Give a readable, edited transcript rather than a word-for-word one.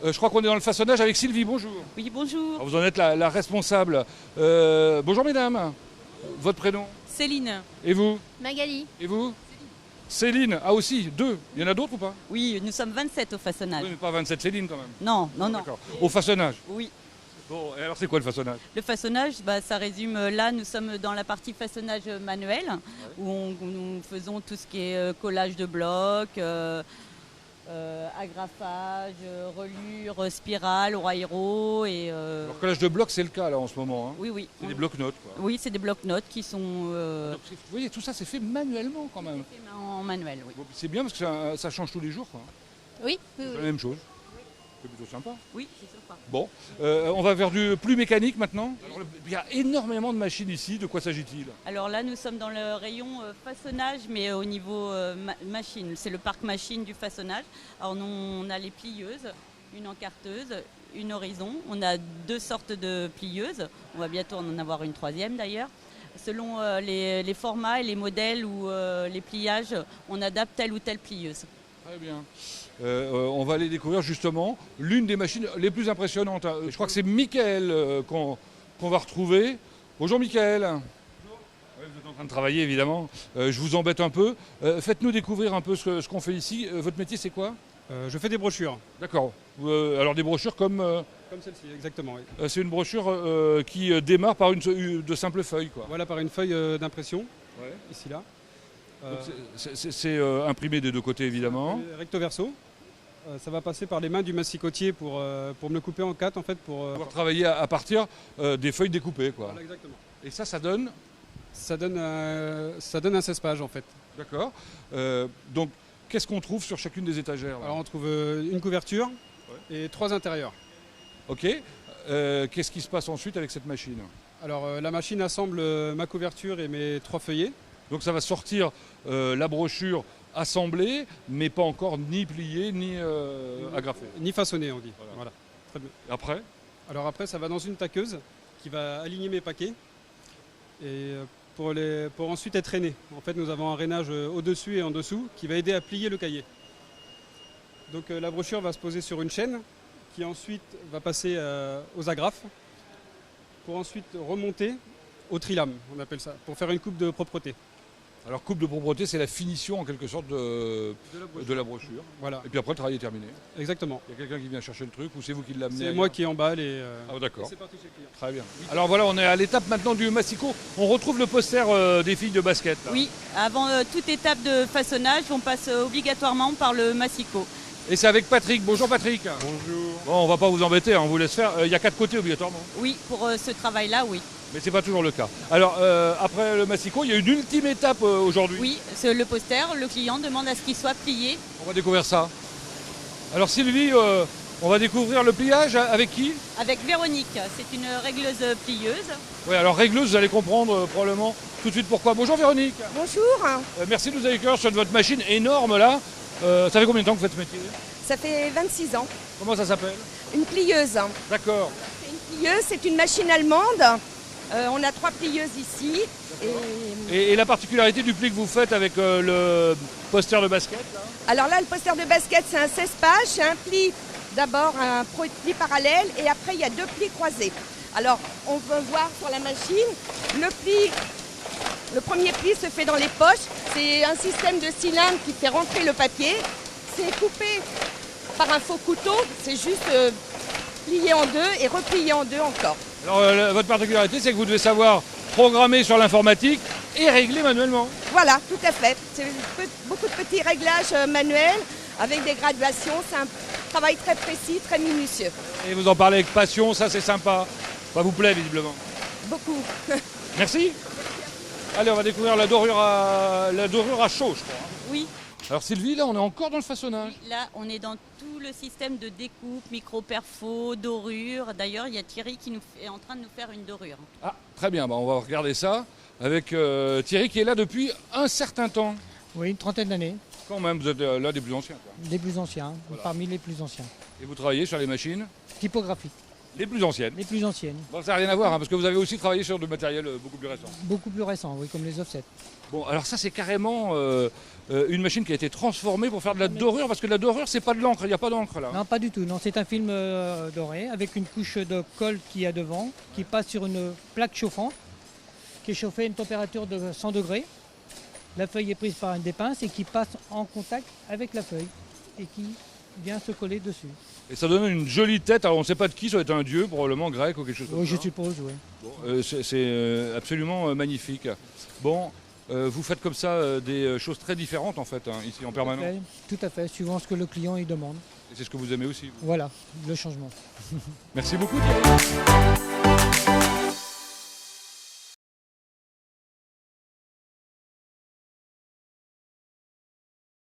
Je crois qu'on est dans le façonnage avec Sylvie, bonjour. Oui, bonjour. Alors, vous en êtes la responsable. Bonjour mesdames, votre prénom? Céline. Et vous? Magali. Et vous? Céline. Ah aussi, deux. Il y en a d'autres ou pas? Oui, nous sommes 27 au façonnage. Oui, mais pas 27 Céline quand même. Non. D'accord. Au façonnage. Oui. Bon, et alors c'est quoi le façonnage? Le façonnage, ça résume, là nous sommes dans la partie façonnage manuel, où nous faisons tout ce qui est collage de blocs, agrafage, reliure, spirale, royro et... Alors collage de blocs, c'est le cas là en ce moment. Hein. Oui. C'est des blocs-notes quoi. Oui, c'est des blocs-notes qui sont Donc, vous voyez, tout ça c'est fait manuellement quand même. en manuel, oui. Bon, c'est bien parce que ça change tous les jours. Quoi. Oui, C'est la même chose. C'est plutôt sympa. Oui, c'est sympa. Bon, on va vers du plus mécanique maintenant. Alors, il y a énormément de machines ici. De quoi s'agit-il? Alors là, nous sommes dans le rayon façonnage, mais au niveau machine. C'est le parc machine du façonnage. Alors on a les plieuses, une encarteuse, une horizon. On a deux sortes de plieuses. On va bientôt en avoir une troisième d'ailleurs. Selon les formats et les modèles ou les pliages, on adapte telle ou telle plieuse. Très bien. On va aller découvrir justement l'une des machines les plus impressionnantes. Je crois que c'est Mickaël qu'on va retrouver. Bonjour Mickaël. Bonjour. Ouais, vous êtes en train de travailler évidemment. Je vous embête un peu. Faites-nous découvrir un peu ce qu'on fait ici. Votre métier c'est quoi? Je fais des brochures. D'accord. Alors des brochures comme... Comme celle-ci, exactement. Oui. c'est une brochure qui démarre par de simples feuilles, quoi. Voilà, par une feuille d'impression, Ouais. ici là. Donc, c'est imprimé des deux côtés évidemment. Recto verso. Ça va passer par les mains du massicotier pour me le couper en quatre en fait. Pour Pouvoir travailler à partir des feuilles découpées, quoi. Voilà, exactement. Et ça donne... Ça donne un 16 pages en fait. D'accord. Donc, qu'est-ce qu'on trouve sur chacune des étagères là? Alors on trouve une couverture et 3 intérieurs. Ok. Qu'est-ce qui se passe ensuite avec cette machine? Alors la machine assemble ma couverture et mes 3 feuillets. Donc ça va sortir la brochure assemblée, mais pas encore ni pliée, ni agrafée. Ni façonnée on dit. Voilà. Très bien. Après? Alors après ça va dans une taqueuse qui va aligner mes paquets. Et pour ensuite être rainé. En fait, nous avons un rainage au-dessus et en dessous qui va aider à plier le cahier. Donc la brochure va se poser sur une chaîne qui ensuite va passer aux agrafes pour ensuite remonter au trilame, on appelle ça, pour faire une coupe de propreté. Alors coupe de propreté, c'est la finition en quelque sorte de la brochure. Voilà, Et puis après, le travail est terminé. exactement. Il y a quelqu'un qui vient chercher le truc ou c'est vous qui l'amenez? C'est moi qui emballe et Ah d'accord. c'est parti chez le client. Très bien. Alors voilà, on est à l'étape maintenant du massicot. On retrouve le poster des filles de basket. Là. Oui, avant toute étape de façonnage, on passe obligatoirement par le massicot. Et c'est avec Patrick. Bonjour Patrick. Bonjour. Bon, on va pas vous embêter, on vous laisse faire. Il y a 4 côtés obligatoirement. Oui, pour ce travail-là, oui. Mais c'est pas toujours le cas. Alors après le massicot, il y a une ultime étape aujourd'hui. Oui, c'est le poster, le client demande à ce qu'il soit plié. On va découvrir ça. Alors Sylvie, on va découvrir le pliage avec qui? Avec Véronique, c'est une régleuse plieuse. Oui, alors régleuse, vous allez comprendre probablement tout de suite pourquoi. Bonjour Véronique. Bonjour. Merci de nous accueillir sur votre machine énorme là. Ça fait combien de temps que vous faites ce métier? Ça fait 26 ans. Comment ça s'appelle? Une plieuse. D'accord. C'est une plieuse, c'est une machine allemande. On a 3 plieuses ici. Et la particularité du pli que vous faites avec le poster de basket là? Alors là, le poster de basket, c'est un 16 pages. C'est un pli, d'abord un pli parallèle et après, il y a 2 plis croisés. Alors, on peut voir sur la machine, le premier pli se fait dans les poches. C'est un système de cylindre qui fait rentrer le papier. C'est coupé par un faux couteau. C'est juste plié en deux et replié en deux encore. Alors votre particularité, c'est que vous devez savoir programmer sur l'informatique et régler manuellement. Voilà, tout à fait. C'est beaucoup de petits réglages manuels avec des graduations. C'est un travail très précis, très minutieux. Et vous en parlez avec passion, ça c'est sympa. Ça vous plaît visiblement. Beaucoup. Merci. Allez, on va découvrir la dorure à chaud, je crois. Oui, Alors Sylvie, là on est encore dans le façonnage. là on est dans tout le système de découpe, micro-perfo, dorure. D'ailleurs, il y a Thierry qui est en train de nous faire une dorure. Ah, très bien, on va regarder ça avec Thierry qui est là depuis un certain temps. Oui, une trentaine d'années, Quand même, vous êtes là des plus anciens. Quoi. des plus anciens, Voilà. parmi les plus anciens. Et vous travaillez sur les machines Typographique. Les plus anciennes. les plus anciennes. Bon, ça n'a rien à voir, hein, parce que vous avez aussi travaillé sur du matériel beaucoup plus récent. Beaucoup plus récents, oui, comme les offsets. Bon, alors ça, c'est carrément une machine qui a été transformée pour faire de la dorure, parce que la dorure, c'est pas de l'encre, il n'y a pas d'encre là. Non, pas du tout. Non, c'est un film doré avec une couche de colle qui a devant, qui passe sur une plaque chauffante, qui est chauffée à une température de 100 degrés. La feuille est prise par des pinces et qui passe en contact avec la feuille et qui vient se coller dessus. Et ça donne une jolie tête, alors on ne sait pas de qui, ça va être un dieu, probablement grec ou quelque chose comme Oui, ça. je suppose, oui. Bon, c'est absolument magnifique. Bon, vous faites comme ça des choses très différentes en fait, hein, ici en permanence. Tout à fait, suivant ce que le client il demande. Et c'est ce que vous aimez aussi. Vous. Voilà, le changement. Merci beaucoup Thierry.